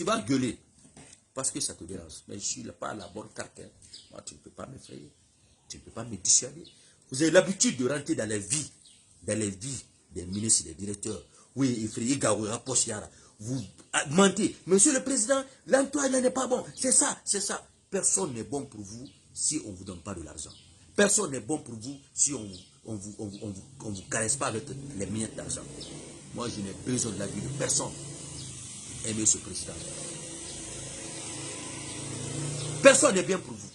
Tu vas gueuler. Parce que ça te dérange. Mais je ne suis pas à la bonne carte. Hein. Moi, tu ne peux pas m'effrayer. Tu ne peux pas me dissuader. Vous avez l'habitude de rentrer dans les vies des ministres, des directeurs. Oui, effrayé, Gaouira, Pochiara. Vous mentez. Monsieur le Président, l'emploi n'est pas bon. C'est ça, c'est ça. Personne n'est bon pour vous si on ne vous donne pas de l'argent. Personne n'est bon pour vous si on vous caresse pas avec les miettes d'argent. Moi, je n'ai besoin de la vie de personne. Aimez ce président. Personne n'est bien pour vous.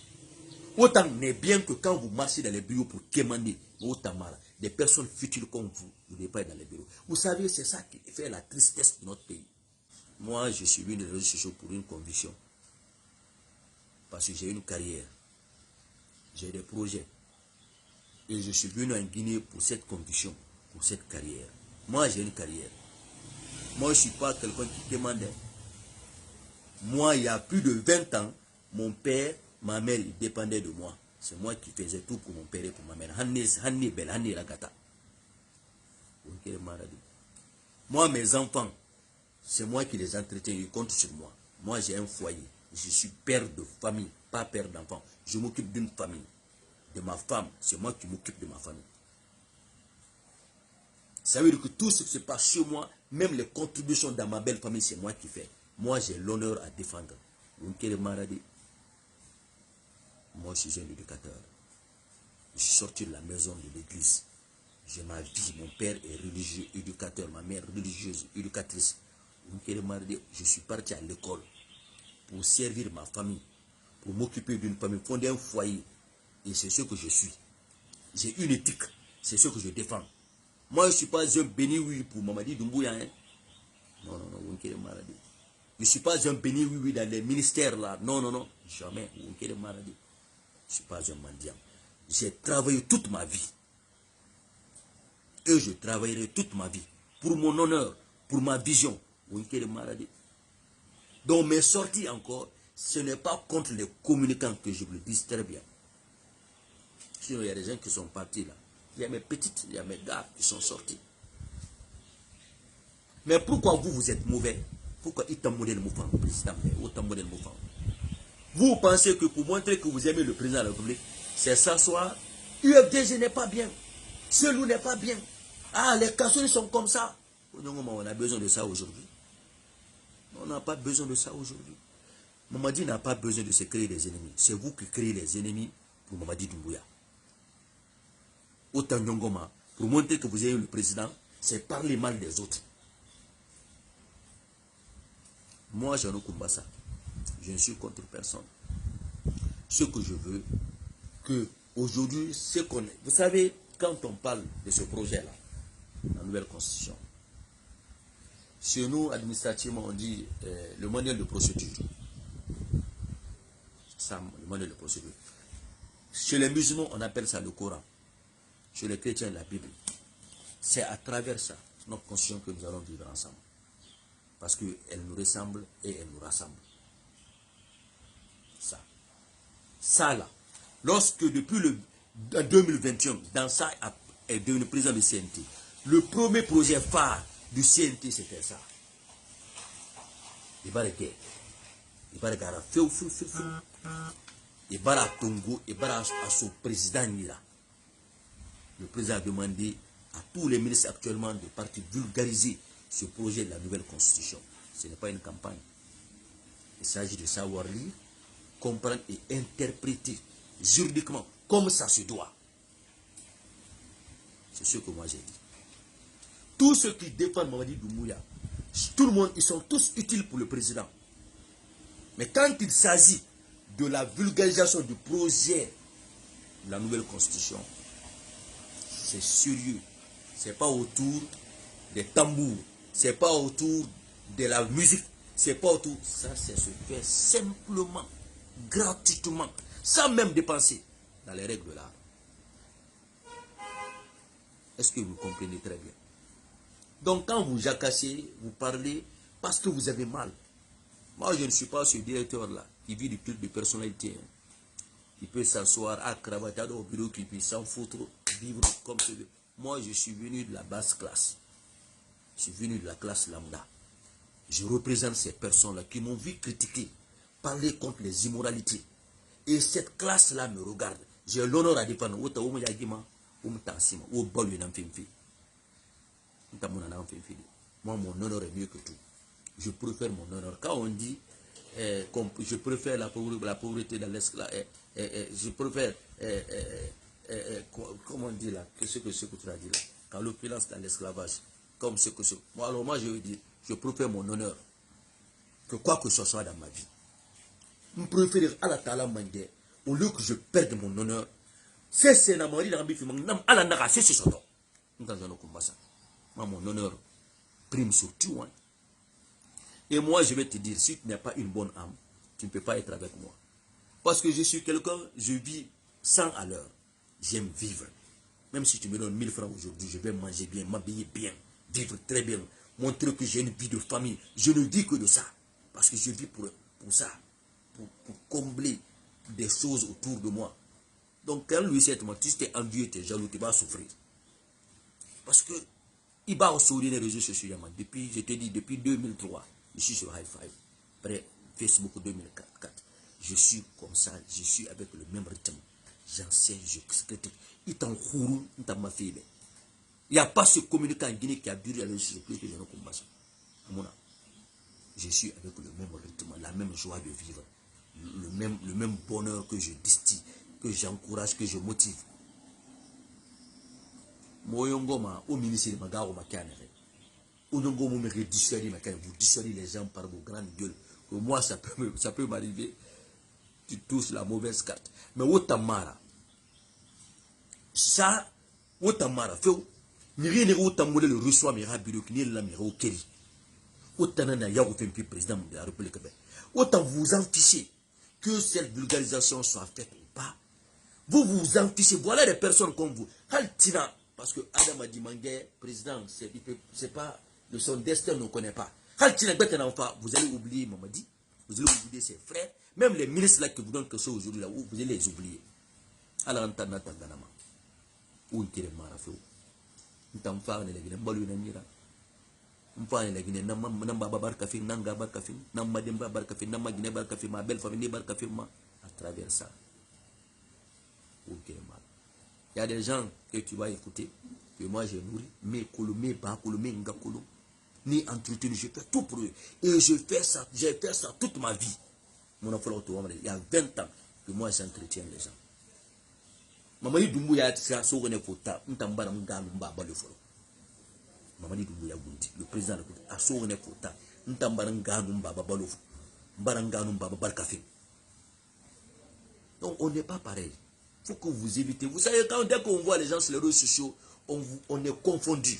Autant n'est bien que quand vous marchez dans les bureaux pour quémander, autant mal. Des personnes futiles comme vous, vous n'êtes pas dans les bureaux. Vous savez, c'est ça qui fait la tristesse de notre pays. Moi, je suis venu dans les réseaux sociaux pour une conviction. Parce que j'ai une carrière. J'ai des projets. Et je suis venu en Guinée pour cette conviction, pour cette carrière. Moi, j'ai une carrière. Moi, je ne suis pas quelqu'un qui demande. Moi, il y a plus de 20 ans, mon père, ma mère, ils dépendaient de moi. C'est moi qui faisais tout pour mon père et pour ma mère. Moi, mes enfants, c'est moi qui les entretiens, ils comptent sur moi. Moi, j'ai un foyer. Je suis père de famille, pas père d'enfant. Je m'occupe d'une famille. De ma femme, c'est moi qui m'occupe de ma famille. Ça veut dire que tout ce qui se passe chez moi, même les contributions dans ma belle famille, c'est moi qui fais. Moi, j'ai l'honneur à défendre. Moi, je suis un éducateur. Je suis sorti de la maison de l'église. J'ai ma vie. Mon père est religieux, éducateur. Ma mère religieuse, éducatrice. Je suis parti à l'école pour servir ma famille, pour m'occuper d'une famille, fonder un foyer. Et c'est ce que je suis. J'ai une éthique. C'est ce que je défends. Moi, je ne suis pas un béni oui pour Mamadi Doumbouya. Hein? Non, non, non. Je ne suis pas un béni oui dans les ministères là. Non, non, non. Jamais. Je ne suis pas un mendiant. J'ai travaillé toute ma vie. Et je travaillerai toute ma vie. Pour mon honneur, pour ma vision. Donc mes sorties encore, ce n'est pas contre les communicants que je vous le dis très bien. Sinon, il y a des gens qui sont partis là. Il y a mes petites, il y a mes gars qui sont sortis. Mais pourquoi vous, vous êtes mauvais? Pourquoi il t'a modèle mouvement, président? Vous pensez que pour montrer que vous aimez le président de la République, c'est s'asseoir. UFDG n'est pas bien. Celui n'est pas bien. Ah, les casseurs sont comme ça. On a besoin de ça aujourd'hui. On n'a pas besoin de ça aujourd'hui. Mamadi n'a pas besoin de se créer des ennemis. C'est vous qui créez les ennemis pour Mamadi Doumbouya. Autant Nyongoma, pour montrer que vous aimez le président, c'est parler mal des autres. Moi, Jean Kumbassa, je ne suis contre personne. Ce que je veux, que aujourd'hui, ce qu'on est. Vous savez, quand on parle de ce projet-là, la nouvelle constitution, chez nous, administrativement, on dit le manuel de procédure. Ça, le manuel de procédure. Chez les musulmans, on appelle ça le Coran. Chez les chrétiens, la Bible. C'est à travers ça, notre constitution, que nous allons vivre ensemble. Parce qu'elle nous ressemble et elle nous rassemble. Ça. Ça là. Lorsque depuis le 2021, dans ça est devenu président du CNT, le premier projet phare du CNT, c'était ça. Il va arrêter. Il va regarder. Il va à Tongo, il va à son président là. Le président a demandé à tous les ministres actuellement de partir vulgariser ce projet de la nouvelle constitution. Ce n'est pas une campagne. Il s'agit de savoir lire, comprendre et interpréter juridiquement comme ça se doit. C'est ce que moi j'ai dit. Tous ceux qui défendent Mamadi Doumbouya, tout le monde, ils sont tous utiles pour le président. Mais quand il s'agit de la vulgarisation du projet de la nouvelle constitution, c'est sérieux. Ce n'est pas autour des tambours, ce n'est pas autour de la musique, c'est pas autour. Ça, c'est se fait simplement, gratuitement, sans même dépenser dans les règles de l'art. Est-ce que vous comprenez très bien? Donc quand vous jacassez, vous parlez parce que vous avez mal. Moi, je ne suis pas ce directeur-là qui vit du culte de personnalité. Il peut s'asseoir à cravater au bureau, qui peut s'en foutre, vivre comme ce veut. Moi, je suis venu de la basse classe. Je suis venu de la classe lambda. Je représente ces personnes-là qui m'ont vu critiquer, parler contre les immoralités. Et cette classe-là me regarde. J'ai l'honneur à défendre. Moi, mon honneur est mieux que tout. Je préfère mon honneur. Quand on dit je préfère la pauvreté dans l'esclavage, je préfère, comment on dit là, ce que tu as dit là, quand l'opulence dans l'esclavage, comme ce que c'est. Moi, alors moi, je veux dire, je préfère mon honneur que quoi que ce soit dans ma vie. Je préfère à la tala mangé, au lieu que je perde mon honneur. C'est mon honneur prime sur tout. Hein. Et moi, je vais te dire, si tu n'as pas une bonne âme, tu ne peux pas être avec moi. Parce que je suis quelqu'un, je vis 100 à l'heure. J'aime vivre. Même si tu me donnes 1000 francs aujourd'hui, je vais manger bien, m'habiller bien, vivre très bien, montrer que j'ai une vie de famille. Je ne vis que de ça. Parce que je vis pour ça. Pour combler des choses autour de moi. Donc quand lui sait, tu es envieux, tu es jaloux, tu vas souffrir. Parce que il va sur les réseaux sociaux. Depuis, je te dis, depuis 2003, je suis sur High Five. Après Facebook 2004. Je suis comme ça, je suis avec le même rythme. J'enseigne, je critique. Il t'en roule, il t'en m'a fait. Il n'y a pas ce communicant en Guinée qui a duré à l'heure plus que je ne comprends pas. Je suis avec le même rythme, la même joie de vivre. Le même bonheur que je distille, que j'encourage, que je motive. Moyongoma, au ministère de Magaro Makanere. Ounongo me dissuader, vous dissuadez les gens par vos grandes gueules. Que moi, ça peut m'arriver. Tu touches la mauvaise carte. Mais Otamara, ça, Otamara, fait ni rien n'est Otamole le reçoit, mais rabilo qui n'est la mère au Kéri. Otanana Yao fait un président de la République. Autant vous en fichez que cette vulgarisation soit faite ou pas. Vous vous en fichez. Voilà des personnes comme vous. Haltina, parce que Adam a dit Mangé, président, c'est pas de son destin, on ne connaît pas. Haltina, vous allez oublier Mamadi, vous allez oublier ses frères, même les ministres là qui vous donnent quelque chose aujourd'hui là, vous allez les oublier. Alors, où est-ce que vous ma belle famille à travers ça. Il y a des gens que tu vas écouter, que moi j'ai nourri, mais ni entretenu, je fais tout pour eux. Et j'ai fait ça toute ma vie. Mon enfant, il y a 20 ans que moi j'entretiens les gens. Mamadi Doumbouya a sauvé Fota, Ntambara Mba Balufolo. Mamadi Doumbouya Gundi, le président a sauvé Fota, Ntambara Mba Balufolo, Baranganu Mba Barkafin. Donc on n'est pas pareil. Il faut que vous évitez. Vous savez, dès qu'on voit les gens sur les réseaux sociaux, on est confondu.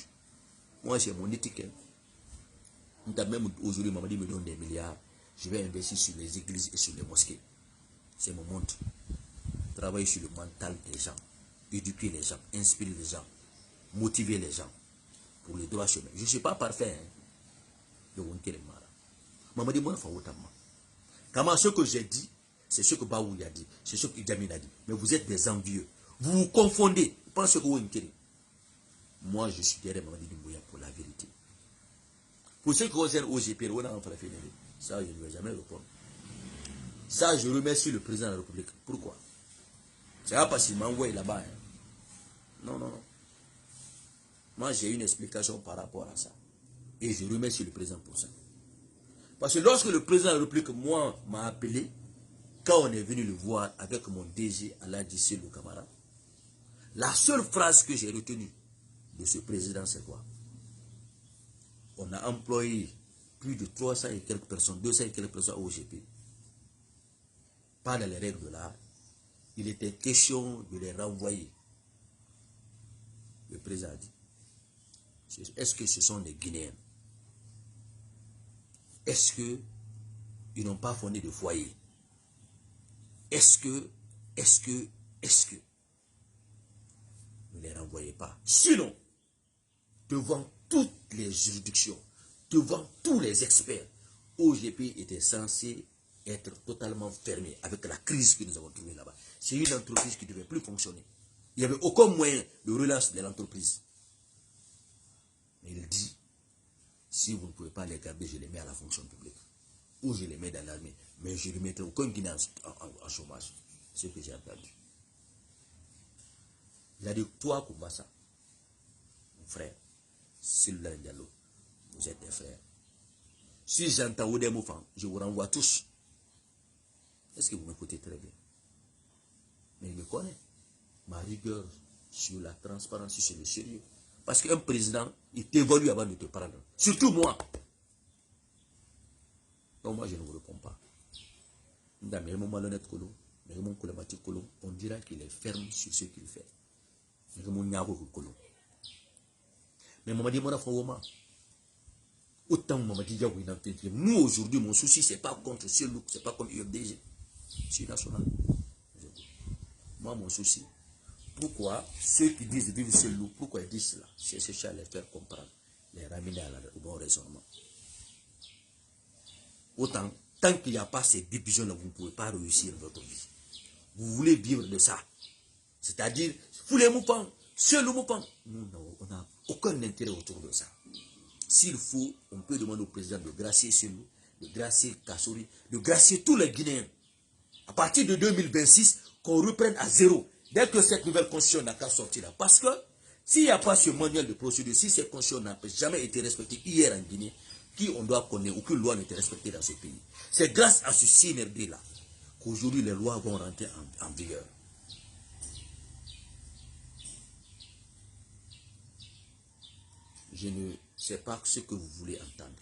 Moi, j'ai mon étiquette. Même aujourd'hui, Mamadi me donne des milliards. Je vais investir sur les églises et sur les mosquées. C'est mon monde. Travailler sur le mental des gens. Éduquer les gens. Inspirer les gens. Motiver les gens. Pour le droit chemin. Je ne suis pas parfait. Mamadi, moi, comment ce que j'ai dit, c'est ce que Baoui a dit, c'est ce que Idjamin a dit. Mais vous êtes des envieux. Vous vous confondez. Vous pensez que vous êtes. Moi, je suis derrière Mamadi Doumbouya pour la vérité. Pour ceux qui concernent OGP, ça, je ne vais jamais répondre. Ça, je remercie le président de la République. Pourquoi? C'est pas parce qu'il m'a envoyé là-bas. Hein. Non, non, non. Moi, j'ai une explication par rapport à ça. Et je remercie le président pour ça. Parce que lorsque le président de la République, moi, m'a appelé, quand on est venu le voir avec mon DG Aladji Selou Camara, la seule phrase que j'ai retenue de ce président, c'est quoi? On a employé plus de 300 et quelques personnes, 200 et quelques personnes au OGP. Pas dans les règles de l'art. Il était question de les renvoyer. Le président a dit, est-ce que ce sont des Guinéens? Est-ce qu'ils n'ont pas fondé de foyer? Est-ce que ne les renvoyez pas? Sinon, devant toutes les juridictions, devant tous les experts, OGP était censé être totalement fermé avec la crise que nous avons trouvée là-bas. C'est une entreprise qui ne devait plus fonctionner. Il n'y avait aucun moyen de relance de l'entreprise. Mais il dit, Si vous ne pouvez pas les garder, je les mets à la fonction publique. Ou je les mets dans l'armée. Mais je ne mettrai aucun Guinéen en chômage. C'est ce que j'ai entendu. Il a dit, toi, Koumbassa, mon frère, Sylvain Diallo, vous êtes des frères. Si j'entends Oudé Moufang, je vous renvoie tous. Est-ce que vous m'écoutez très bien? Mais il me connaît. Ma rigueur sur la transparence, sur le sérieux. Parce qu'un président, il t'évalue avant de te prendre. Surtout moi. Donc moi, je ne vous réponds pas. On dira qu'il est ferme sur ce qu'il fait. Mais Mamadi Mora Fawoma, autant Mamadi Diaw, nous aujourd'hui, mon souci, ce n'est pas contre ce look, ce n'est pas comme UFDG. C'est national. Moi, mon souci, pourquoi ceux qui disent vivre ce look, pourquoi ils disent cela? C'est chercher à les faire comprendre, les ramener au bon raisonnement. Autant, tant qu'il n'y a pas ces divisions-là, vous ne pouvez pas réussir votre vie. Vous voulez vivre de ça. C'est-à-dire, vous les moupans, seul le moupan. Nous, on n'a aucun intérêt autour de ça. S'il faut, on peut demander au président de gracier Selou, de gracier Kassouri, de gracier tous les Guinéens. À partir de 2026, qu'on reprenne à zéro. Dès que cette nouvelle constitution n'a qu'à sortir là. Parce que s'il n'y a pas ce manuel de procédure, si cette constitution n'a jamais été respectée hier en Guinée, qui on doit connaître, aucune loi n'était respectée dans ce pays. C'est grâce à ce CNRD-là qu'aujourd'hui les lois vont rentrer en vigueur. Je ne sais pas ce que vous voulez entendre.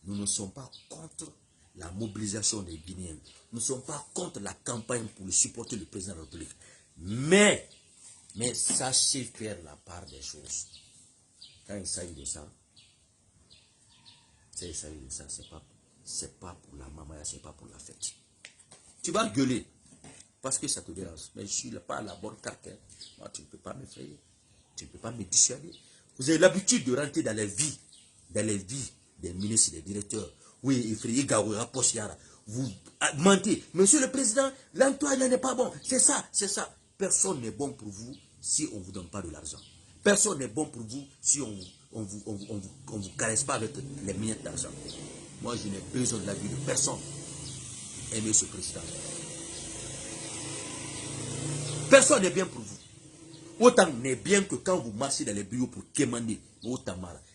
Nous ne sommes pas contre la mobilisation des Guinéens. Nous ne sommes pas contre la campagne pour supporter le président de la République. Mais sachez faire la part des choses. Quand il s'agit de ça, c'est pas pour la mamaya, c'est pas pour la fête. Tu vas gueuler parce que ça te dérange. Mais je ne suis pas à la bonne carte. Hein. Moi, tu ne peux pas m'effrayer. Tu ne peux pas me dissuader. Vous avez l'habitude de rentrer dans les vies des ministres, des directeurs. Oui, effrayé, Gaouira, Pochiara. Vous mentez. Monsieur le Président, l'emploi n'est pas bon. C'est ça, c'est ça. Personne n'est bon pour vous si on ne vous donne pas de l'argent. Personne n'est bon pour vous si on vous caresse pas avec les miettes d'argent. Moi, je n'ai besoin de la vie de personne. Aimez ce président. Personne n'est bien pour vous. Autant n'est bien que quand vous marchez dans les bureaux pour quémander,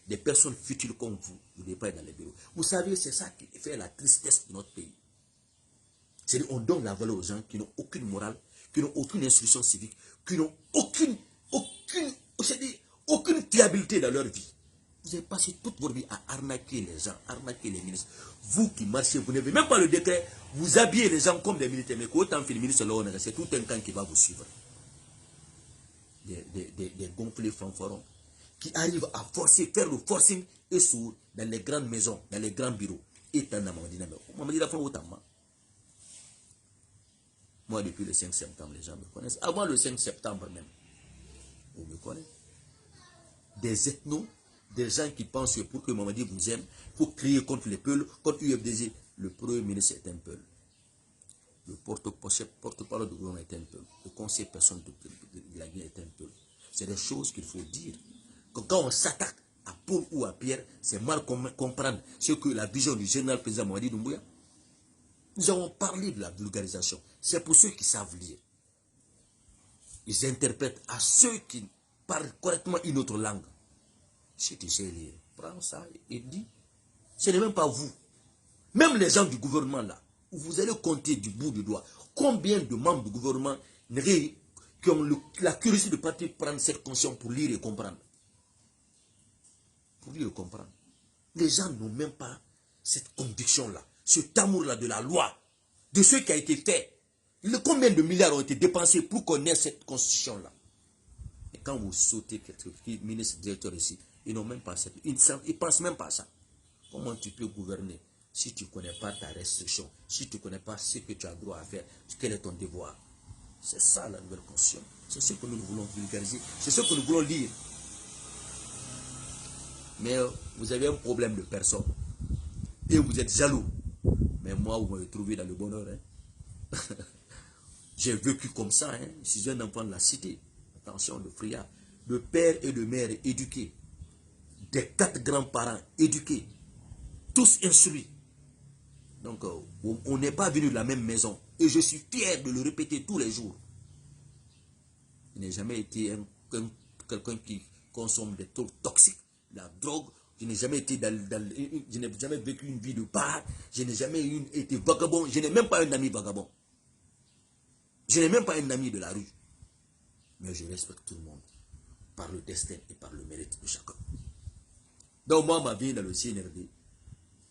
des personnes futiles comme vous n'êtes pas dans les bureaux. Vous savez, c'est ça qui fait la tristesse de notre pays. C'est-à-dire qu'on donne la valeur aux gens qui n'ont aucune morale, qui n'ont aucune instruction civique, qui n'ont aucune fiabilité dans leur vie. Vous avez passé toute votre vie à arnaquer les gens, arnaquer les ministres. Vous qui marchez, vous n'avez même pas le décret, vous habillez les gens comme des militaires, mais qu'autant que les ministres, c'est tout un camp qui va vous suivre. Des gonflés fanfarons qui arrivent à faire le forcing et sous dans les grandes maisons, dans les grands bureaux. Et moi, depuis le 5 septembre, les gens me connaissent. Avant le 5 septembre même, on me connaît. Des ethnos, des gens qui pensent que pour que Mamadi vous aime, il faut crier contre les Peuls, contre l'UFDG. Le premier ministre est un Peul. Le porte-parole du gouvernement est un Peul. Le conseil personnel de la Guinée est un Peul. C'est des choses qu'il faut dire. Quand on s'attaque à Paul ou à Pierre, c'est mal comprendre ce que la vision du général président Mamadi Doumbouya. Nous avons parlé de la vulgarisation. C'est pour ceux qui savent lire. Ils interprètent à ceux qui parlent correctement une autre langue. Si tu sais lire, prends ça et dis. Ce n'est même pas vous. Même les gens du gouvernement là, vous allez compter du bout du doigt. Combien de membres du gouvernement qui ont la curiosité de partir prendre cette conscience pour lire et comprendre. Pour lire et comprendre. Les gens n'ont même pas cette conviction-là, cet amour-là de la loi, de ce qui a été fait. Combien de milliards ont été dépensés pour qu'on ait cette constitution-là? Et quand vous sautez quelqu'un, ministre, directeur ici, ils n'ont même pas cette... Ils ne pensent même pas à ça. Comment tu peux gouverner si tu ne connais pas ta restriction, si tu ne connais pas ce que tu as droit à faire, quel est ton devoir? C'est ça la nouvelle constitution. C'est ce que nous voulons vulgariser. C'est ce que nous voulons lire. Mais vous avez un problème de personne. Et vous êtes jaloux. Mais moi, vous m'avez trouvé dans le bonheur. Hein? J'ai vécu comme ça. Hein? Je suis un enfant de la cité. Attention, de Fria. De père et de mère éduqués. des 4 grands-parents éduqués, tous instruits. Donc, on n'est pas venu de la même maison. Et je suis fier de le répéter tous les jours. Je n'ai jamais été quelqu'un qui consomme des trucs toxiques, la drogue. Je n'ai jamais été je n'ai jamais vécu une vie de bar. Je n'ai jamais été vagabond. Je n'ai même pas un ami vagabond. Je n'ai même pas un ami de la rue. Mais je respecte tout le monde par le destin et par le mérite de chacun. Donc moi, ma vie dans le CNRD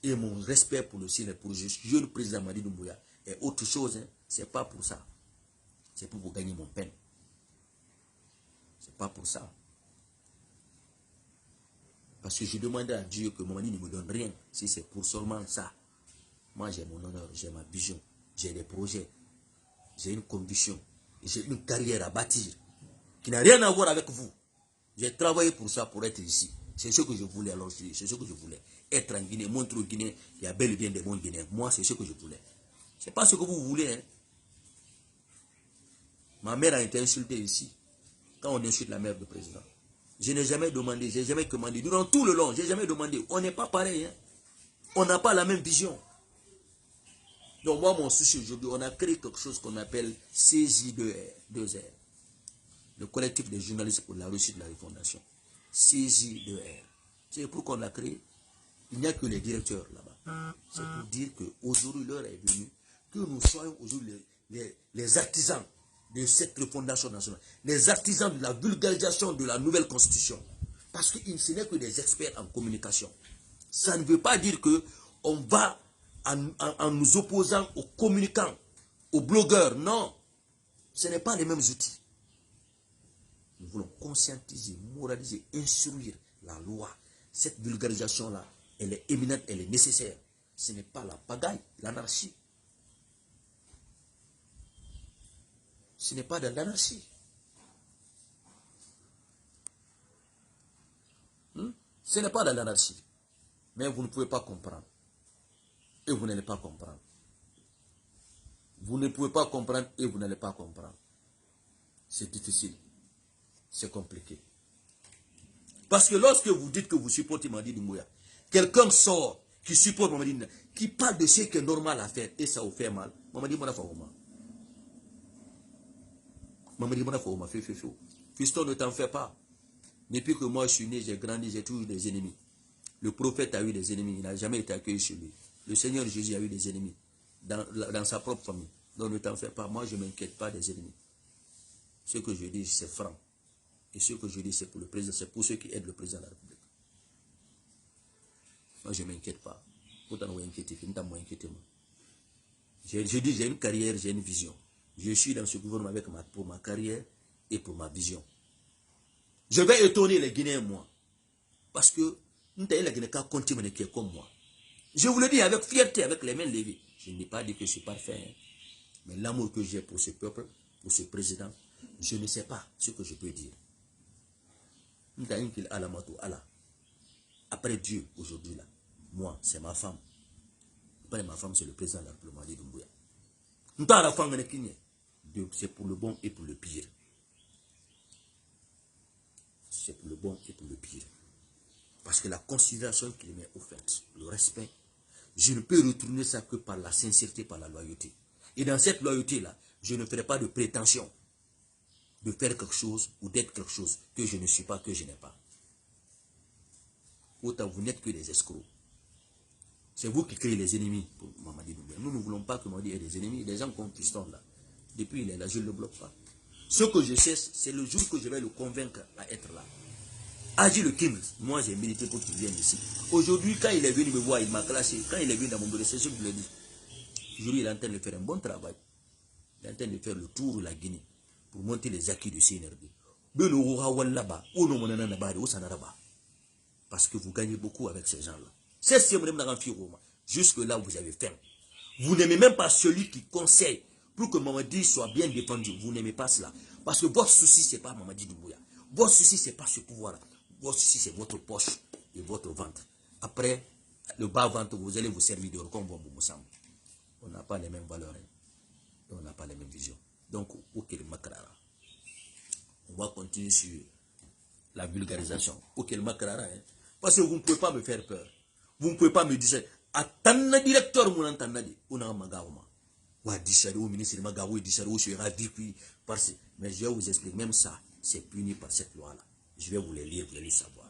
et mon respect pour le CNRD, pour le jeune président Mamadi Doumbouya est autre chose. Hein. Ce n'est pas pour ça. C'est pour vous gagner mon pain. C'est pas pour ça. Parce que je demandais à Dieu que Mamadi ne me donne rien. Si c'est pour seulement ça. Moi, j'ai mon honneur, j'ai ma vision, j'ai des projets, j'ai une conviction, j'ai une carrière à bâtir qui n'a rien à voir avec vous. J'ai travaillé pour ça, pour être ici. C'est ce que je voulais alors, c'est ce que je voulais. Être en Guinée, montrer aux Guinéens, il y a bel et bien des bons Guinéens. Moi, c'est ce que je voulais. C'est pas ce que vous voulez. Hein. Ma mère a été insultée ici, quand on insulte la mère du président. Je n'ai jamais demandé, j'ai jamais commandé. Durant tout le long, j'ai jamais demandé. On n'est pas pareil. Hein. On n'a pas la même vision. Donc moi, mon souci aujourd'hui, on a créé quelque chose qu'on appelle CJ2R. Le collectif des journalistes pour la réussite de la refondation. CJ2R. C'est pourquoi on l'a créé. Il n'y a que les directeurs là-bas. C'est pour dire qu'aujourd'hui, l'heure est venue que nous soyons aujourd'hui les artisans de cette refondation nationale. Les artisans de la vulgarisation de la nouvelle constitution. Parce que ce n'est que des experts en communication. Ça ne veut pas dire qu'on va en nous opposant aux communicants, aux blogueurs. Non, ce n'est pas les mêmes outils. Nous voulons conscientiser, moraliser, instruire la loi. Cette vulgarisation-là, elle est éminente, elle est nécessaire. Ce n'est pas la pagaille, l'anarchie. Ce n'est pas de l'anarchie. Ce n'est pas de l'anarchie. Mais vous ne pouvez pas comprendre. Et vous n'allez pas comprendre. Vous ne pouvez pas comprendre et vous n'allez pas comprendre. C'est difficile. C'est compliqué. Parce que lorsque vous dites que vous supportez Mamadi Doumbouya, quelqu'un sort qui supporte Mamadi Doumbouya, qui parle de ce qui est normal à faire et ça vous fait mal. Mamadi Doumbouya Faouma. Mamadi Doumbouya Faouma, fais. Fiston, ne t'en fais pas. Depuis que moi je suis né, j'ai grandi, j'ai toujours eu des ennemis. Le prophète a eu des ennemis, il n'a jamais été accueilli chez lui. Le Seigneur Jésus a eu des ennemis dans sa propre famille. Donc ne t'en fais pas, moi je ne m'inquiète pas des ennemis. Ce que je dis, c'est franc. Et ce que je dis, c'est pour le président, c'est pour ceux qui aident le président de la République. Moi, je ne m'inquiète pas. Pourtant, vous inquiétez, je dis, j'ai une carrière, j'ai une vision. Je suis dans ce gouvernement pour ma carrière et pour ma vision. Je vais étonner les Guinéens, moi. Parce que, nous avons les Guinéens continuent qui est comme moi. Je vous le dis avec fierté, avec les mains levées. Je n'ai pas dit que je suis parfait. Hein. Mais l'amour que j'ai pour ce peuple, pour ce président, je ne sais pas ce que je peux dire. Après Dieu, aujourd'hui, là, moi, c'est ma femme. Après ma femme, c'est le président de la République, Mamadi Doumbouya. C'est pour le bon et pour le pire. C'est pour le bon et pour le pire. Parce que la considération qu'il m'est offerte, le respect, je ne peux retourner ça que par la sincérité, par la loyauté. Et dans cette loyauté-là, je ne ferai pas de prétention de faire quelque chose ou d'être quelque chose que je ne suis pas, que je n'ai pas. Autant vous n'êtes que des escrocs. C'est vous qui créez les ennemis pour Mamadi Doumbouya. Nous ne voulons pas que Mamadi ait des ennemis. Les gens comme Fiston là. Depuis il est là, je ne le bloque pas. Ce que je sais, c'est le jour que je vais le convaincre à être là. Agi le King, moi j'ai milité pour qu'il vienne ici. Aujourd'hui, quand il est venu me voir, il m'a classé. Quand il est venu dans mon bureau, c'est ce que je lui ai dit. Aujourd'hui, il est en train de faire un bon travail. Il est en train de faire le tour de la Guinée pour monter les acquis du CNRD. Parce que vous gagnez beaucoup avec ces gens-là. C'est ce que jusque-là, vous avez faim. Vous n'aimez même pas celui qui conseille pour que Mamadi soit bien défendu. Vous n'aimez pas cela. Parce que votre souci, ce n'est pas Mamadi Doumbouya. Votre souci, ce n'est pas ce pouvoir-là. Votre souci, c'est votre poche et votre ventre. Après, le bas-ventre, vous allez vous servir de comme bon Moussam. On n'a pas les mêmes valeurs. Hein. On n'a pas les mêmes visions. Donc, on va continuer sur la vulgarisation. Auquel Makrara, hein. Parce que vous ne pouvez pas me faire peur. Vous ne pouvez pas me dire, attendez directeur, mon entendez, on a magaoma. Ou à Dishari, ou ministre de Magaou, ou Dishari, ou je suis parce mais je vais vous expliquer, même ça, c'est puni par cette loi-là. Je vais vous les lire, vous allez savoir.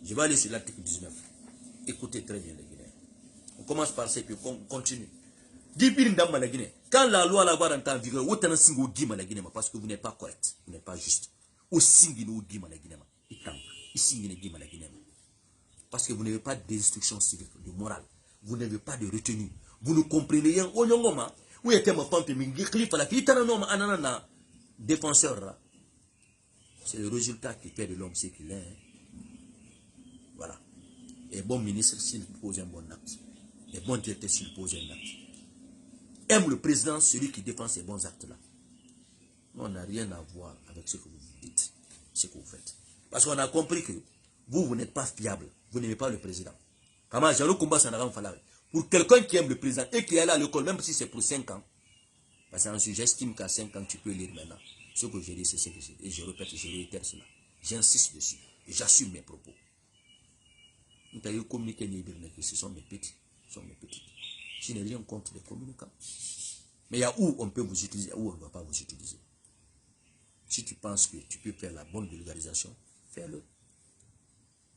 Je vais aller sur l'article 19. Écoutez très bien les Guinéens. On commence par ça et puis on continue. Quand la loi là va entrer en vigueur, vous tenez singo guima la Guinée parce que vous n'êtes pas correct, vous n'êtes pas juste. Ou singino guima la Guinée, la Guinée. Parce que vous n'avez pas d'instruction civique, de morale. Vous n'avez pas de retenue. Vous ne comprenez rien. Où est-ce que ma femme me défenseur. C'est le résultat qui fait de l'homme ce qu'il est. Voilà. Et bon ministre s'il pose un bon acte. Et bon directeur s'il pose un acte. Aime le président, celui qui défend ces bons actes-là. On n'a rien à voir avec ce que vous dites, ce que vous faites. Parce qu'on a compris que vous n'êtes pas fiable. Vous n'aimez pas le président. Pour quelqu'un qui aime le président et qui est allé à l'école, même si c'est pour 5 ans, parce que j'estime qu'à 5 ans, tu peux lire maintenant. Ce que je dis, c'est ce que je dis. Et je répète, je réitère cela. J'insiste dessus. Et j'assume mes propos. Nous avons communiqué, ce sont mes petits. Je n'ai rien contre les communicants. Mais il y a où on peut vous utiliser, où on ne va pas vous utiliser. Si tu penses que tu peux faire la bonne vulgarisation, fais-le.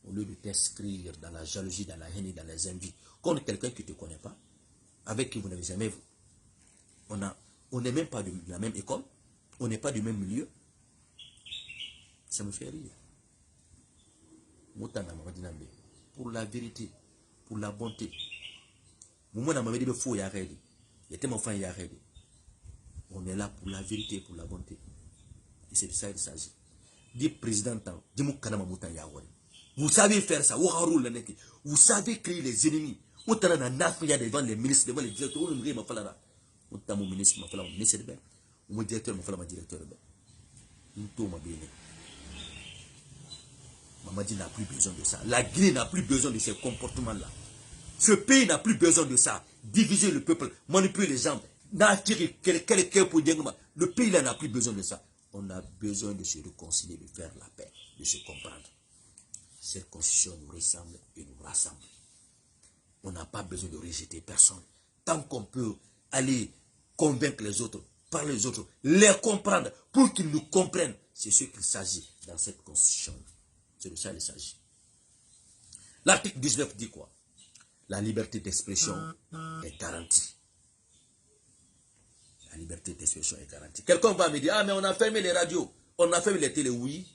Au lieu de t'inscrire dans la jalousie, dans la haine et dans les envies, contre quelqu'un qui ne te connaît pas, avec qui vous n'avez jamais vu. On n'est même pas de la même école, on n'est pas du même milieu. Ça me fait rire. Pour la vérité, pour la bonté. On est là pour la vérité, pour la bonté. Et c'est de ça qu'il s'agit. Dis président, vous savez faire ça. Vous savez créer les ennemis. Vous savez devant les ministres, devant les directeurs. Vous savez mon ministre, mon ministre de mon directeur, mon directeur de Mamadi n'a plus besoin de ça. La Guinée n'a plus besoin de ces comportements-là. Ce pays n'a plus besoin de ça. Diviser le peuple, manipuler les gens. Le pays là n'a plus besoin de ça. On a besoin de se réconcilier, de faire la paix, de se comprendre. Cette constitution nous ressemble et nous rassemble. On n'a pas besoin de rejeter personne. Tant qu'on peut aller convaincre les autres, parler les autres, les comprendre, pour qu'ils nous comprennent, c'est ce qu'il s'agit dans cette constitution. C'est de ça qu'il s'agit. L'article 19 dit quoi? La liberté d'expression est garantie. La liberté d'expression est garantie. Quelqu'un va me dire, ah mais on a fermé les radios, on a fermé les télés, oui.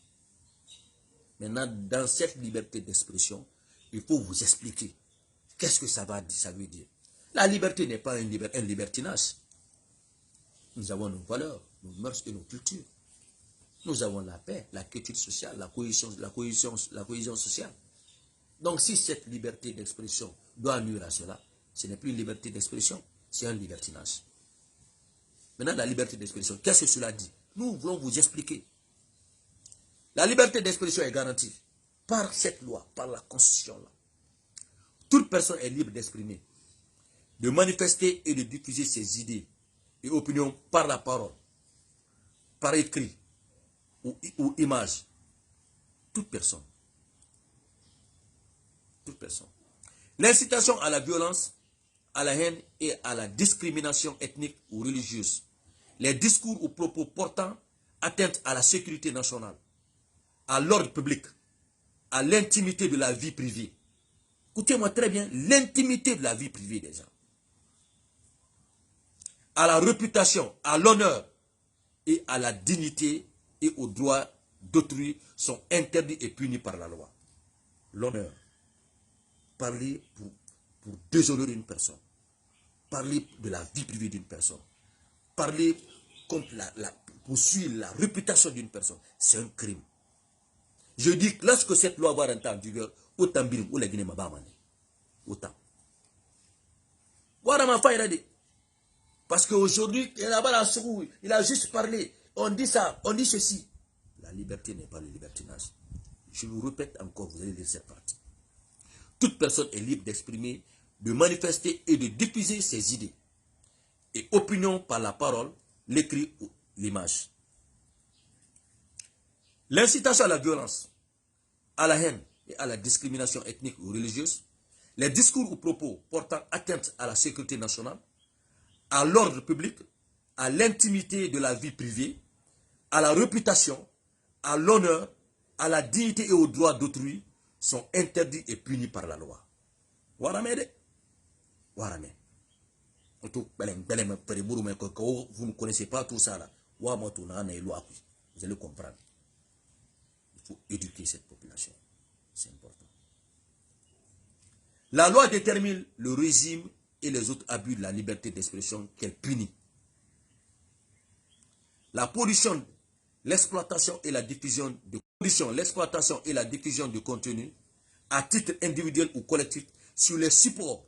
Maintenant, dans cette liberté d'expression, il faut vous expliquer. Qu'est-ce que ça veut dire? La liberté n'est pas un libertinage. Nous avons nos valeurs, nos mœurs et nos cultures. Nous avons la paix, la quiétude sociale, la cohésion sociale. Donc si cette liberté d'expression doit nuire à cela, ce n'est plus une liberté d'expression, c'est un libertinage. Maintenant, la liberté d'expression, qu'est-ce que cela dit? Nous voulons vous expliquer. La liberté d'expression est garantie par cette loi, par la Constitution-là. Toute personne est libre d'exprimer, de manifester et de diffuser ses idées et opinions par la parole, par écrit ou image. Toute personne. Toute personne. L'incitation à la violence, à la haine et à la discrimination ethnique ou religieuse. Les discours ou propos portant atteinte à la sécurité nationale, à l'ordre public, à l'intimité de la vie privée. Écoutez-moi très bien, l'intimité de la vie privée des gens. À la réputation, à l'honneur et à la dignité et aux droits d'autrui sont interdits et punis par la loi. L'honneur. Parler pour déshonorer une personne. Parler de la vie privée d'une personne. Parler contre pour suivre la réputation d'une personne. C'est un crime. Je dis que lorsque cette loi va rentrer en vigueur, autant birim ou la Guinée m'a pas mané. Autant. Voilà ma faille dit. Parce qu'aujourd'hui, il a juste parlé. On dit ça, on dit ceci. La liberté n'est pas le libertinage. Je vous répète encore, vous allez lire cette partie. Toute personne est libre d'exprimer, de manifester et de diffuser ses idées et opinions par la parole, l'écrit ou l'image. L'incitation à la violence, à la haine et à la discrimination ethnique ou religieuse, les discours ou propos portant atteinte à la sécurité nationale, à l'ordre public, à l'intimité de la vie privée, à la réputation, à l'honneur, à la dignité et aux droits d'autrui sont interdits et punis par la loi. Waramede. Warame. Vous ne connaissez pas tout ça là. Vous allez comprendre. Il faut éduquer cette population. C'est important. La loi détermine le régime et les autres abus de la liberté d'expression qu'elle punit. La pollution, l'exploitation et la diffusion de contenu à titre individuel ou collectif sur les supports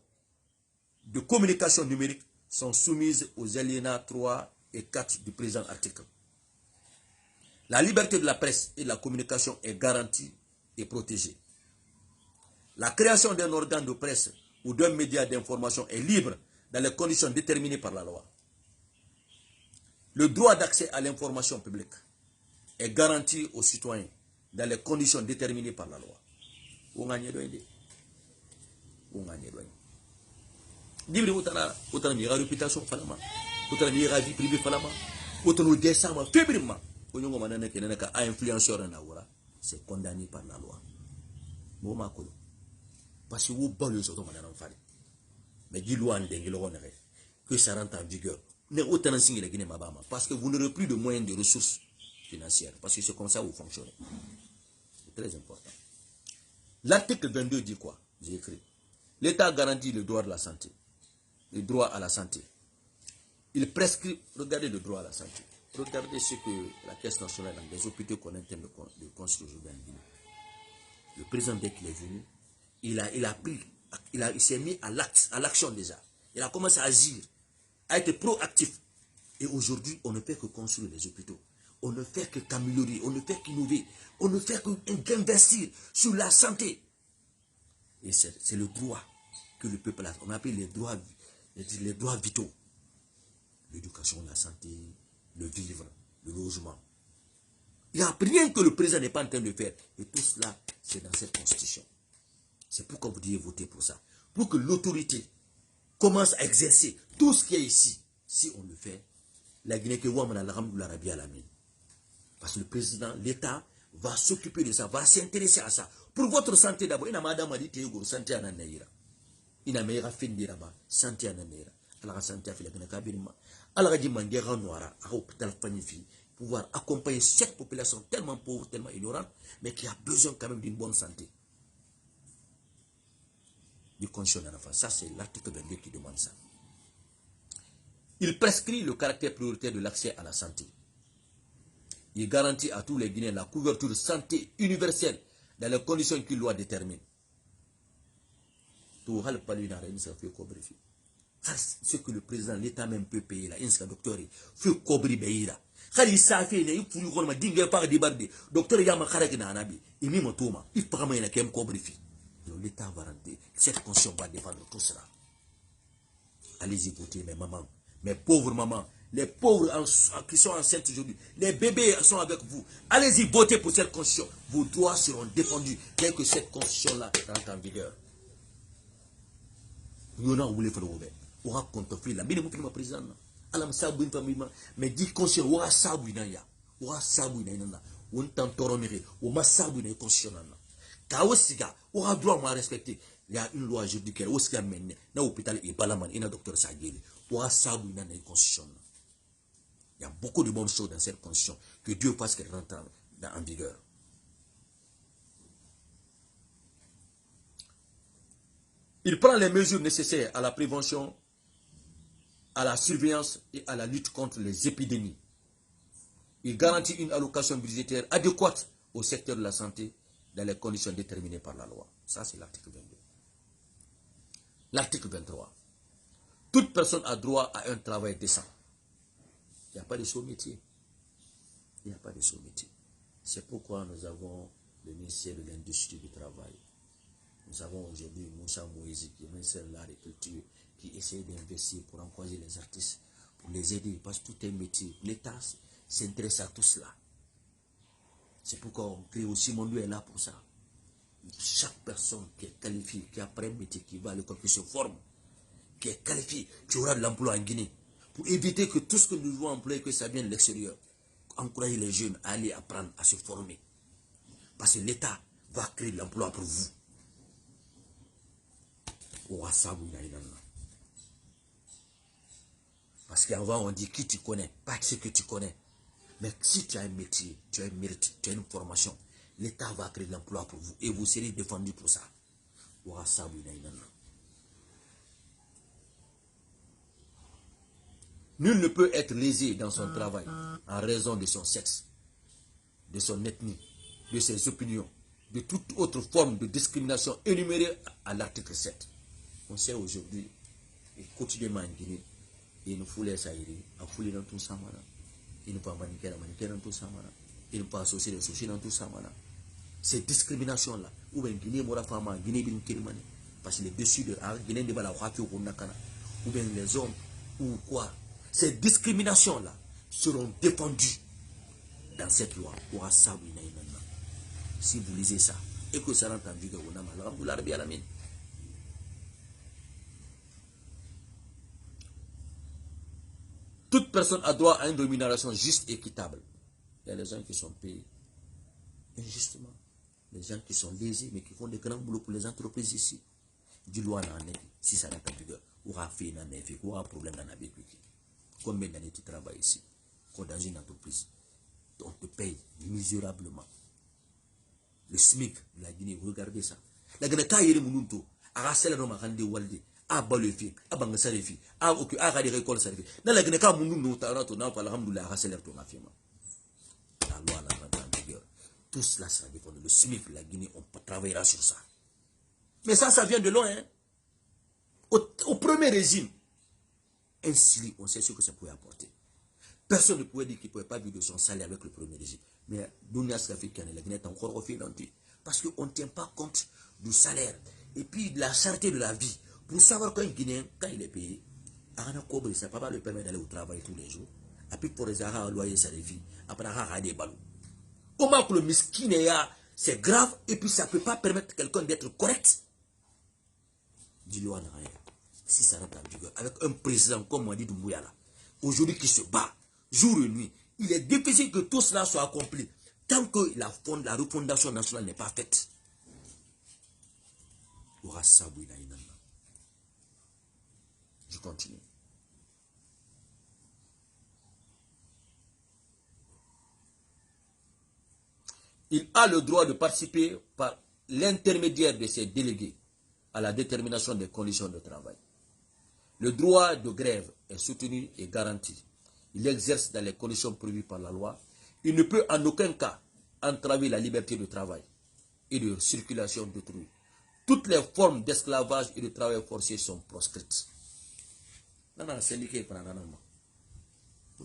de communication numérique sont soumises aux alinéas 3 et 4 du présent article. La liberté de la presse et de la communication est garantie et protégée. La création d'un organe de presse ou d'un média d'information est libre dans les conditions déterminées par la loi. Le droit d'accès à l'information publique est garanti aux citoyens dans les conditions déterminées par la loi. Libre autant de réputation falama, autant de vie privée falama, autant de décembre fébrilement. C'est condamné par la loi. Parce que vous parlez sur ton enfant. Mais dis-le que ça rentre en vigueur. Parce que vous n'aurez plus de moyens de ressources financières. Parce que c'est comme ça que vous fonctionnez. C'est très important. L'article 22 dit quoi? J'ai écrit. L'État garantit le droit de la santé. Le droit à la santé. Il prescrit, regardez le droit à la santé. Regardez ce que la Caisse nationale, dans les hôpitaux qu'on est en train de construire aujourd'hui en Guinée. Le président, dès qu'il est venu, il s'est mis à l'action déjà. Il a commencé à agir, à être proactif. Et aujourd'hui, on ne fait que construire les hôpitaux. On ne fait qu'améliorer, on ne fait qu'innover, on ne fait qu'investir sur la santé. Et c'est le droit que le peuple a. On appelle les droits vitaux. L'éducation, la santé, le vivre, le logement. Il n'y a rien que le président n'est pas en train de faire. Et tout cela, c'est dans cette constitution. C'est pourquoi vous devez voter pour ça. Pour que l'autorité commence à exercer tout ce qui est ici. Si on le fait, la Guinée que l'Arabie à la mine. Parce que le président, l'État va s'occuper de ça, va s'intéresser à ça. Pour votre santé d'abord, il y a madame dit que santé à Nanaïra. Il y a meilleure fin de là-bas, santé à Nanaïra. Alors la santé à Filagana Kabirima. Alors il y a noire à l'hôpital Fanifi. Pouvoir accompagner cette population tellement pauvre, tellement ignorante, mais qui a besoin quand même d'une bonne santé. Du conscient en enfant. Ça, c'est l'article 22 qui demande ça. Il prescrit le caractère prioritaire de l'accès à la santé. Il garantit à tous les Guinéens la couverture de santé universelle dans les conditions que la loi détermine. Ce que le président, l'État même peut payer, là, il docteur, il faut couvrir Beira. Il s'affaire, il faut qu'on m'a dit par débarder. Docteur Yama Kharaki Anabi, il m'a tout, il prend ma qui aime couvrir. L'État va rentrer. Cette conscience va défendre tout cela. Allez-y voter, mes mamans, mes pauvres mamans, les pauvres qui sont enceintes aujourd'hui, les bébés sont avec vous. Allez-y voter pour cette constitution. Vos droits seront défendus dès que cette constitution-là rentre en vigueur. Nous n'avons pas voulu faire le on a contrefait la minimum de ma président. Alam sabu famille mais dit conscient on a sabu na ya. On a sabu na on t'entoromere, on m'a sabu na constitution na. Kaosiga, on a droit à respecter. Il y a une loi aujourd'hui qui est aussi amenée. Dans l'hôpital et Balaman, il y a un docteur Sageli. On a sabu na constitution. Il y a beaucoup de bonnes choses dans cette constitution que Dieu fasse qu'elle rentre en vigueur. Il prend les mesures nécessaires à la prévention, à la surveillance et à la lutte contre les épidémies. Il garantit une allocation budgétaire adéquate au secteur de la santé dans les conditions déterminées par la loi. Ça, c'est l'article 22. L'article 23. Toute personne a droit à un travail décent. Il n'y a pas de sous-métier. Il n'y a pas de sous-métier. C'est pourquoi nous avons le ministère de l'Industrie du Travail. Nous avons aujourd'hui Moussa Moïse, qui est ministère de l'Agriculture, qui essaie d'investir pour encourager les artistes, pour les aider, parce que tout est métier. L'État s'intéresse à tout cela. C'est pourquoi on crée aussi, mon lieu est là pour ça. Chaque personne qui est qualifiée, qui apprend un métier, qui va à l'école, qui se forme, qui est qualifié, qui aura de l'emploi en Guinée, pour éviter que tout ce que nous devons employer, que ça vienne de l'extérieur, encourager les jeunes à aller apprendre, à se former. Parce que l'État va créer de l'emploi pour vous. Parce qu'avant on dit qui tu connais, pas ce que tu connais. Mais si tu as un métier, tu as un mérite, tu as une formation, l'État va créer de l'emploi pour vous et vous serez défendu pour ça. Nul ne peut être lésé dans son travail en raison de son sexe, de son ethnie, de ses opinions, de toute autre forme de discrimination énumérée à l'article 7. On sait aujourd'hui, et quotidiennement en Guinée, il nous faut les saïris, à fouler dans tout ça, il ne peut pas maniquer dans tout ça, il ne peut pas associer les sociétés dans tout ça. Ces discriminations-là, ou bien Guinée, Guinée, parce que les dessus de la Guinée, ou bien les hommes, ou quoi. Ces discriminations-là seront défendues dans cette loi. Si vous lisez ça, et que ça rentre en vigueur, toute personne a droit à une rémunération juste et équitable. Il y a les gens qui sont payés injustement. Les gens qui sont lésés, mais qui font des grands boulots pour les entreprises ici. Du loi n'en est, si ça rentre en vigueur, ou a fait n'en est, ou a un problème dans la vie. Combien d'années tu travailles ici, dans une entreprise, on te paye misérablement. Le SMIC de la Guinée, vous regardez ça. La Guinée, quand il y a des gens, à salaire de Mahandi Walde, à Balofi, à Bangasarifi, à Radicol Sarifi. Dans la Guinée, quand il y a des gens, on a Alhamdoulilah, à salaire de Mafia. La loi n'a pas en vigueur. Tout cela sera défendu. Le SMIC de la Guinée, on travaillera sur ça. Mais ça vient de loin. Hein. Au premier régime, ainsi, on sait ce que ça pouvait apporter. Personne ne pouvait dire qu'il ne pouvait pas vivre de son salaire avec le premier régime. Mais Dunia africaine et la Guinée est encore au financier. Parce qu'on ne tient pas compte du salaire. Et puis de la cherté de la vie. Pour savoir qu'un Guinéen, quand il est payé, ça ne peut pas le permettre d'aller au travail tous les jours. Et puis pour les arabes, loyer sa vie. Après, il y a des ballons. Comment que le miskin c'est grave. Et puis ça ne peut pas permettre quelqu'un d'être correct. Dis-le en rien. Si ça rentre en vigueur, avec un président comme Madi Doumbouya, aujourd'hui qui se bat, jour et nuit, il est difficile que tout cela soit accompli, tant que la refondation nationale n'est pas faite. Je continue. Il a le droit de participer par l'intermédiaire de ses délégués à la détermination des conditions de travail. Le droit de grève est soutenu et garanti. Il exerce dans les conditions prévues par la loi. Il ne peut en aucun cas entraver la liberté de travail et de circulation d'autrui. Toutes les formes d'esclavage et de travail forcé sont proscrites. Pour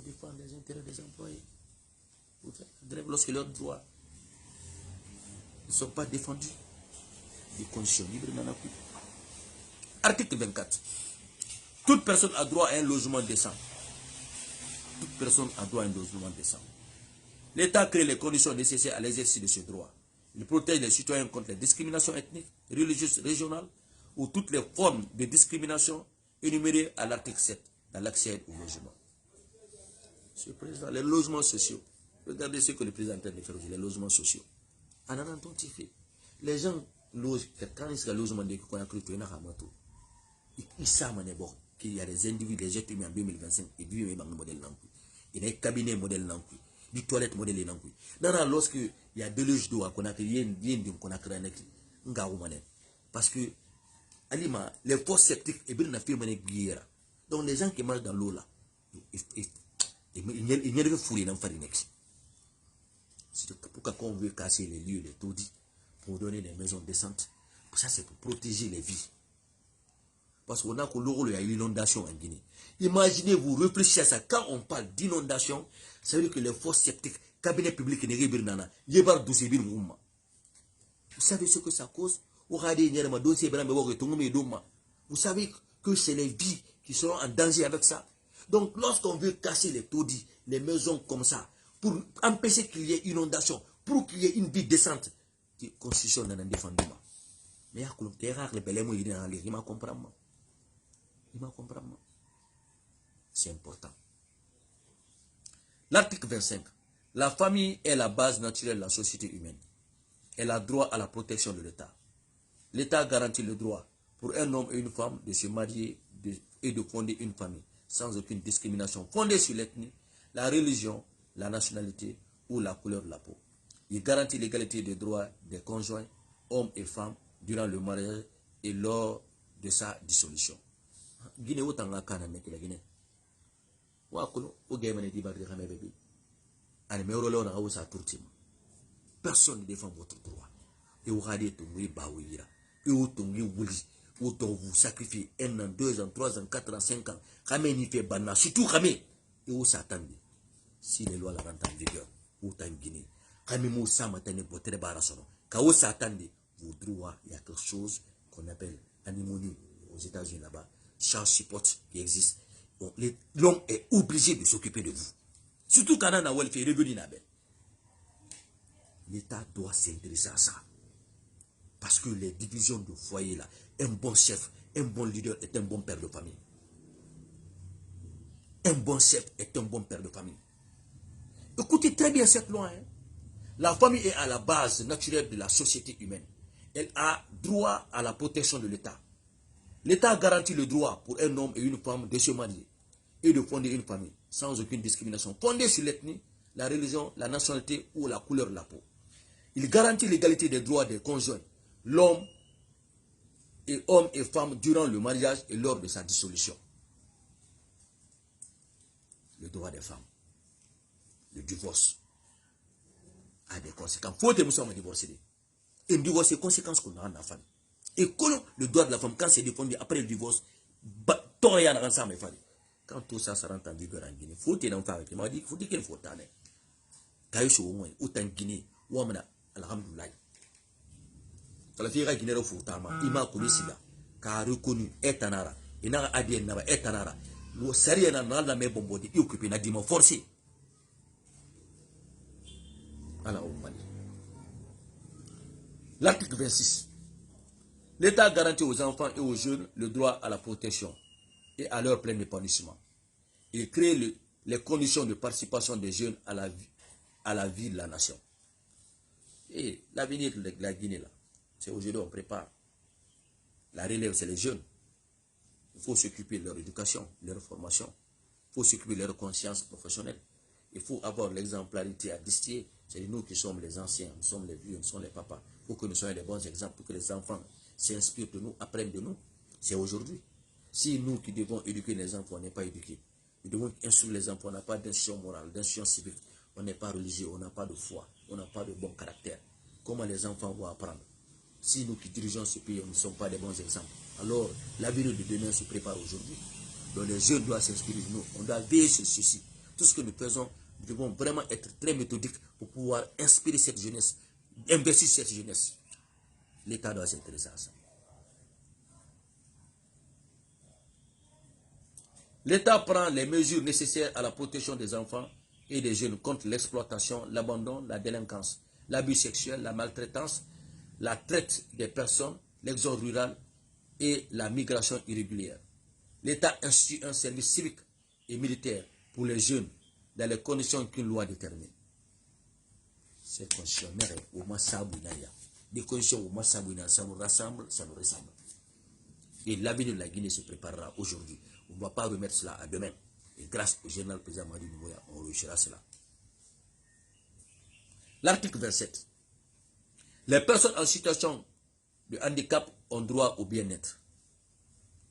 défendre les intérêts des employés. Pour faire la grève lorsque leurs droits ne sont pas défendus. Des conditions libres n'en a plus. Article 24. Toute personne a droit à un logement décent. Toute personne a droit à un logement décent. L'État crée les conditions nécessaires à l'exercice de ce droit. Il protège les citoyens contre les discriminations ethniques, religieuses, régionales ou toutes les formes de discrimination énumérées à l'article 7 dans l'accès au logement. Monsieur le Président, les logements sociaux. Regardez ce que le président est en train de faire aujourd'hui, les logements sociaux. En allant les gens logent, quand ils sont logement de qu'on a cru que ils savent qu'il y a des individus, des êtres humains en 2025, et vivent dans le modèle Nankui. Il y a des cabinets modèle Nankui, des toilettes modèle Nankui. Lorsqu'il y a de l'âge d'eau à Conakry, il y a une Conakry parce que, Alima, les fosses sceptiques, et bien, donc les gens qui marchent dans l'eau là, il n'y a pas de fouler dans le farinex. C'est pourquoi on veut casser les lieux, les taudis, pour donner des maisons décentes. Ça, c'est pour protéger les vies. Parce qu'on a qu'il y a l'inondation en Guinée. Imaginez-vous, réfléchissez à ça. Quand on parle d'inondation, ça veut dire que les forces sceptiques, cabinet public, vous savez ce que ça cause? Vous savez que c'est les vies qui seront en danger avec ça. Donc, lorsqu'on veut casser les taudis, les maisons comme ça, pour empêcher qu'il y ait inondation, pour qu'il y ait une vie décente, constitution n'a défendu. Mais il y a des belles mots, il m'a compris. Il m'a compris. C'est important. L'article 25. La famille est la base naturelle de la société humaine. Elle a droit à la protection de l'État. L'État garantit le droit pour un homme et une femme de se marier et de fonder une famille sans aucune discrimination fondée sur l'ethnie, la religion, la nationalité ou la couleur de la peau. Il garantit l'égalité des droits des conjoints, hommes et femmes, durant le mariage et lors de sa dissolution. Guinée otanga kana nekila Guinée. Wa kuno o gaymane di bagri xamé bébé. Ani mero leona ga wusa turtima. Personne ne défend votre droit. Et vous regardez tout le monde, et vous vous sacrifiez 1 an, 2 ans, 3 ans, 4 ans, 5 ans. Kamé ni fait banna, surtout Kamé. Et vous s'attendez. Si les lois la rentrent en vigueur, vous êtes en Guinée. Kamé moussa matane botere barasono. Quand vous s'attendez, vos droits, il y a quelque chose qu'on appelle animonie aux États-Unis là-bas. Child support qui existe. L'homme est obligé de s'occuper de vous. Surtout quand on a fait revenu là-bas. L'État doit s'intéresser à ça. Parce que les divisions de foyer là, un bon chef, un bon leader est un bon père de famille. Un bon chef est un bon père de famille. Écoutez très bien cette loi. Hein. La famille est à la base naturelle de la société humaine. Elle a droit à la protection de l'État. L'État garantit le droit pour un homme et une femme de se marier et de fonder une famille sans aucune discrimination fondée sur l'ethnie, la religion, la nationalité ou la couleur de la peau. Il garantit l'égalité des droits des conjoints, l'homme et femme durant le mariage et lors de sa dissolution. Le droit des femmes, le divorce a des conséquences. Faut que nous soyons divorcés. Et le divorce, c'est les conséquences qu'on a dans la famille. Et le droit de la femme, quand c'est défendu après le divorce, quand tout ça, ça rentre en vigueur en Guinée, faut que nous fassions. Il m'a dit, faut qu'il faut t'en aller. Quand il faut autant en Guinée, ou en alhamdoulilah. La fille qui n'est pas il m'a connu là, car reconnu etanara, et n'a adien n'a etanara. Le sérieux n'a pas la même bombe de occupé n'a dit mon forcé. Alors, l'article 26. L'État garantit aux enfants et aux jeunes le droit à la protection et à leur plein épanouissement. Il crée les conditions de participation des jeunes à la vie de la nation. Et l'avenir de la Guinée, là, c'est aujourd'hui on prépare. La relève, c'est les jeunes. Il faut s'occuper de leur éducation, de leur formation. Il faut s'occuper de leur conscience professionnelle. Il faut avoir l'exemplarité à distiller. C'est nous qui sommes les anciens, nous sommes les vieux, nous sommes les papas. Il faut que nous soyons des bons exemples, pour que les enfants s'inspirent de nous, apprennent de nous. C'est aujourd'hui. Si nous qui devons éduquer les enfants, on n'est pas éduqués. Nous devons instruire les enfants, on n'a pas d'instruction morale, d'instruction civique. On n'est pas religieux, on n'a pas de foi, on n'a pas de bon caractère. Comment les enfants vont apprendre? Si nous qui dirigeons ce pays, nous ne sommes pas des bons exemples, alors l'avenir de demain se prépare aujourd'hui. Donc les jeunes doivent s'inspirer de nous. On doit veiller sur ceci. Tout ce que nous faisons, nous devons vraiment être très méthodiques pour pouvoir inspirer cette jeunesse, investir cette jeunesse. L'État doit s'intéresser à ça. L'État prend les mesures nécessaires à la protection des enfants et des jeunes contre l'exploitation, l'abandon, la délinquance, l'abus sexuel, la maltraitance, la traite des personnes, l'exode rural et la migration irrégulière. L'État institue un service civique et militaire pour les jeunes dans les conditions qu'une loi détermine. C'est constitutionnel au Massabouinaya. Des conditions au Massabouinaya, ça nous rassemble, ça nous ressemble. Et l'avenir de la Guinée se préparera aujourd'hui. On ne va pas remettre cela à demain. Et grâce au général président Madi Noumoya, on réussira cela. L'article 27. Les personnes en situation de handicap ont droit au bien-être.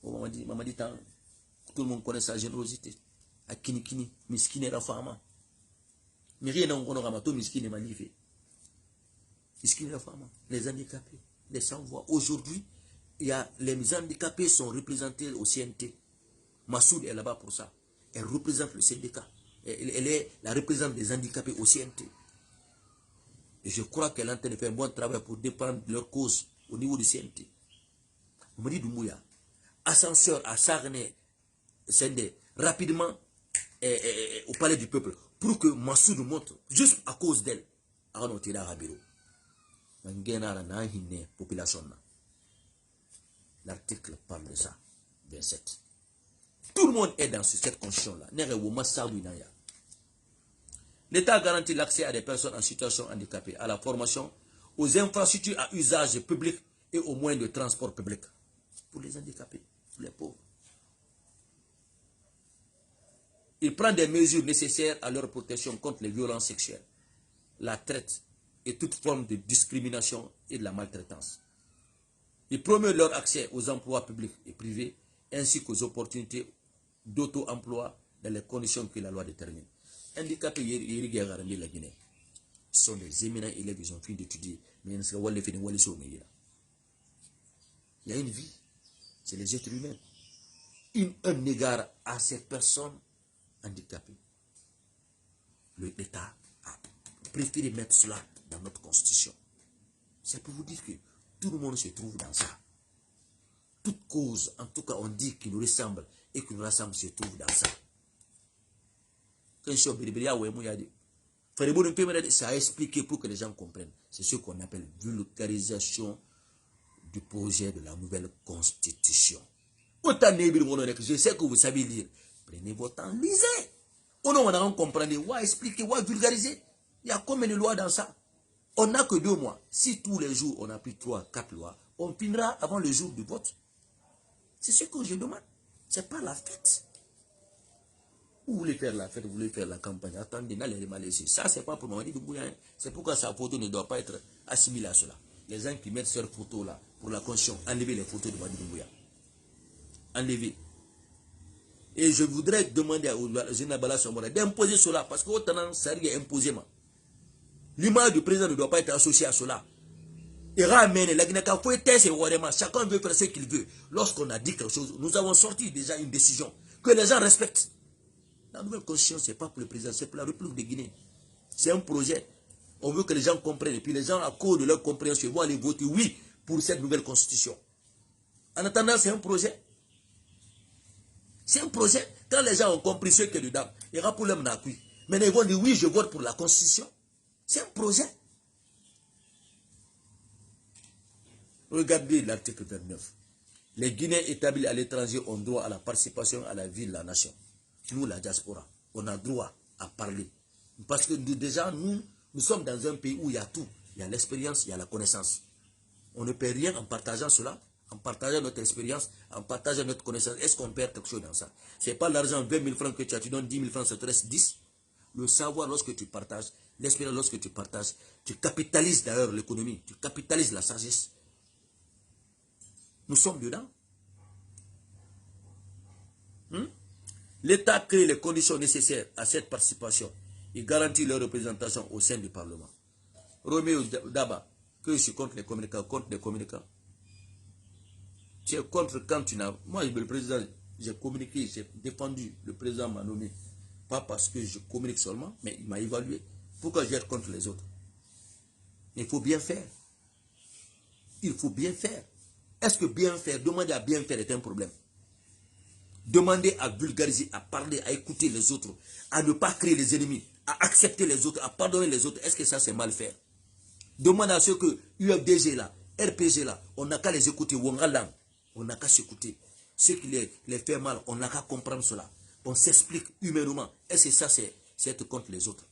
Oh, maman dit, tout le monde connaît sa générosité. À Kinikini, Miskine Rafama. Mais rien n'a encore ramato, Miskine Manifé. Miskine Rafama. Les handicapés, les sans-voix. Aujourd'hui, les handicapés sont représentés au CNT. Massoud est là-bas pour ça. Elle représente le syndicat. Elle est la représentante des handicapés au CNT. Et je crois qu'elle est en train de faire un bon travail pour défendre leur cause au niveau du CNT. Madi Doumbouya, ascenseur à Sarné, Sende, rapidement au palais du peuple, pour que Massoud monte, juste à cause d'elle, à Ranotira Rabiro. population. L'article parle de ça. 27. Tout le monde est dans cette constitution-là. L'État garantit l'accès à des personnes en situation handicapée, à la formation, aux infrastructures à usage public et aux moyens de transport public. Pour les handicapés, pour les pauvres. Il prend des mesures nécessaires à leur protection contre les violences sexuelles, la traite et toute forme de discrimination et de la maltraitance. Il promeut leur accès aux emplois publics et privés ainsi qu'aux opportunités d'auto-emploi dans les conditions que la loi détermine. Handicapés, ils sont des éminents élèves, ils ont fini d'étudier, mais il y a une vie, c'est les êtres humains. Un égard à ces personnes handicapées. L'État a préféré mettre cela dans notre constitution. C'est pour vous dire que tout le monde se trouve dans ça. Toute cause, en tout cas on dit qu'il nous ressemble et qu'il nous rassemble, se trouve dans ça. Ça a expliqué pour que les gens comprennent. C'est ce qu'on appelle vulgarisation du projet de la nouvelle constitution. Je sais que vous savez lire. Prenez votre temps, lisez. On a compris, on va expliquer, on va vulgariser. Il y a combien de lois dans ça? On n'a que 2 mois. Si tous les jours on a pris 3, 4 lois, on finira avant le jour du vote. C'est ce que je demande. Ce n'est pas la fête. Vous voulez faire la fête, vous voulez faire la campagne. Attendez, n'allez pas laisser. Ça, ce n'est pas pour Mamadi Doumbouya. C'est pourquoi sa photo ne doit pas être assimilée à cela. Les gens qui mettent cette photo-là pour la conscience, enlevez les photos de Mamadi Doumbouya. Enlevez. Et je voudrais demander à Zenabala Somora d'imposer cela, parce qu'autant ça est imposé. L'image du président ne doit pas être associée à cela. Et ramène la Guinée-Ka faut être chacun veut faire ce qu'il veut. Lorsqu'on a dit quelque chose, nous avons sorti déjà une décision que les gens respectent. La nouvelle constitution, ce n'est pas pour le président, c'est pour la République de Guinée. C'est un projet. On veut que les gens comprennent. Et puis les gens, à cause de leur compréhension, vont aller voter oui pour cette nouvelle constitution. En attendant, c'est un projet. C'est un projet. Quand les gens ont compris ce que dedans, il y aura problème dans la cuisse. Maintenant, ils vont dire oui, je vote pour la constitution. C'est un projet. Regardez l'article 29. Les Guinéens établis à l'étranger ont droit à la participation à la vie de la nation. Nous, la diaspora, on a droit à parler. Parce que déjà, nous sommes dans un pays où il y a tout. Il y a l'expérience, il y a la connaissance. On ne perd rien en partageant cela, en partageant notre expérience, en partageant notre connaissance. Est-ce qu'on perd quelque chose dans ça? Ce n'est pas l'argent, 20 000 francs que tu as, tu donnes 10 000 francs, ça te reste 10. Le savoir, lorsque tu partages, l'expérience, lorsque tu partages, tu capitalises d'ailleurs l'économie, tu capitalises la sagesse. Nous sommes dedans. L'État crée les conditions nécessaires à cette participation et garantit leur représentation au sein du Parlement. Roméo Daba, que je suis contre les communicants, Tu es contre quand tu n'as... Moi, le président, j'ai communiqué, j'ai défendu, le président m'a nommé. Pas parce que je communique seulement, mais il m'a évalué. Pourquoi je vais être contre les autres? Il faut bien faire. Il faut bien faire. Est-ce que bien faire, demander à bien faire est un problème? Demander à vulgariser, à parler, à écouter les autres, à ne pas créer les ennemis, à accepter les autres, à pardonner les autres, est-ce que ça c'est mal faire? Demande à ceux que UFDG là, RPG là, on n'a qu'à les écouter, Wangalang, on n'a qu'à s'écouter. Ceux qui les fait mal, on n'a qu'à comprendre cela. On s'explique humainement. Est-ce que ça c'est être contre les autres?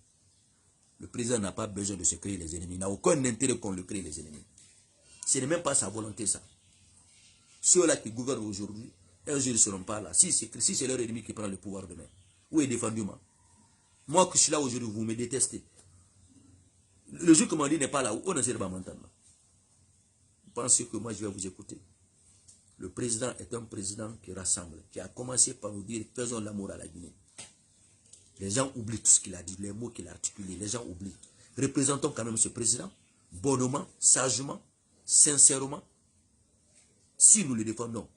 Le président n'a pas besoin de se créer les ennemis, il n'a aucun intérêt qu'on le crée les ennemis. Ce n'est même pas sa volonté ça. Ceux-là qui gouvernent aujourd'hui, un jour ils ne seront pas là. Si c'est leur ennemi qui prend le pouvoir demain, où est défendu moi? Moi que je suis là aujourd'hui, vous me détestez. Le jour que mon dit n'est pas là, on ne sait pas m'entendre. Vous pensez que moi je vais vous écouter? Le président est un président qui rassemble, qui a commencé par nous dire faisons l'amour à la Guinée. Les gens oublient tout ce qu'il a dit, les mots qu'il a articulés, les gens oublient. Représentons quand même ce président, bonnement, sagement, sincèrement. Si nous le défendons,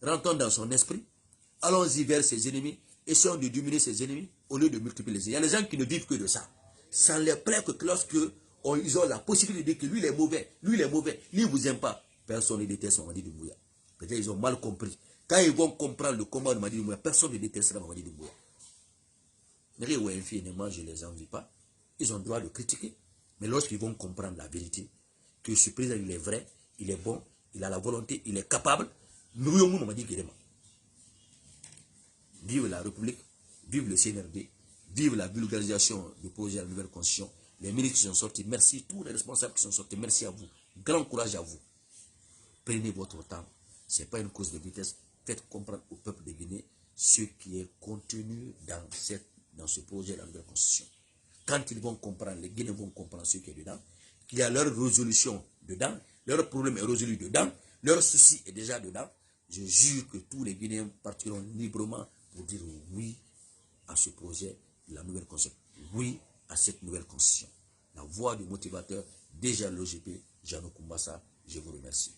rentrons dans son esprit, allons-y vers ses ennemis, essayons de diminuer ses ennemis au lieu de multiplier les ennemis. Il y a des gens qui ne vivent que de ça. Ça les plaît que lorsque ils ont la possibilité de dire que lui il est mauvais, lui il vous aime pas, personne ne déteste Mamadi Doumbouya. Peut-être ils ont mal compris. Quand ils vont comprendre le combat de Mamadi Doumbouya, personne ne détestera Mamadi Doumbouya. Moi je ne les envie pas. Ils ont le droit de critiquer. Mais lorsqu'ils vont comprendre la vérité, que ce président, il est vrai, il est bon, il a la volonté, il est capable. Nous, m'a dit qu'il est mort. Vive la République, vive le CNRD, vive la vulgarisation du projet de la nouvelle constitution. Les ministres qui sont sortis, merci. Tous les responsables qui sont sortis, merci à vous. Grand courage à vous. Prenez votre temps. Ce n'est pas une cause de vitesse. Faites comprendre au peuple de Guinée ce qui est contenu dans ce projet de la nouvelle constitution. Quand ils vont comprendre, les Guinéens vont comprendre ce qui est dedans, qu'il y a leur résolution dedans, leur problème est résolu dedans, leur souci est déjà dedans. Je jure que tous les Guinéens partiront librement pour dire oui à ce projet de la nouvelle constitution, oui à cette nouvelle constitution. La voix du motivateur, déjà l'OGP, Jeannot Koumbassa, je vous remercie.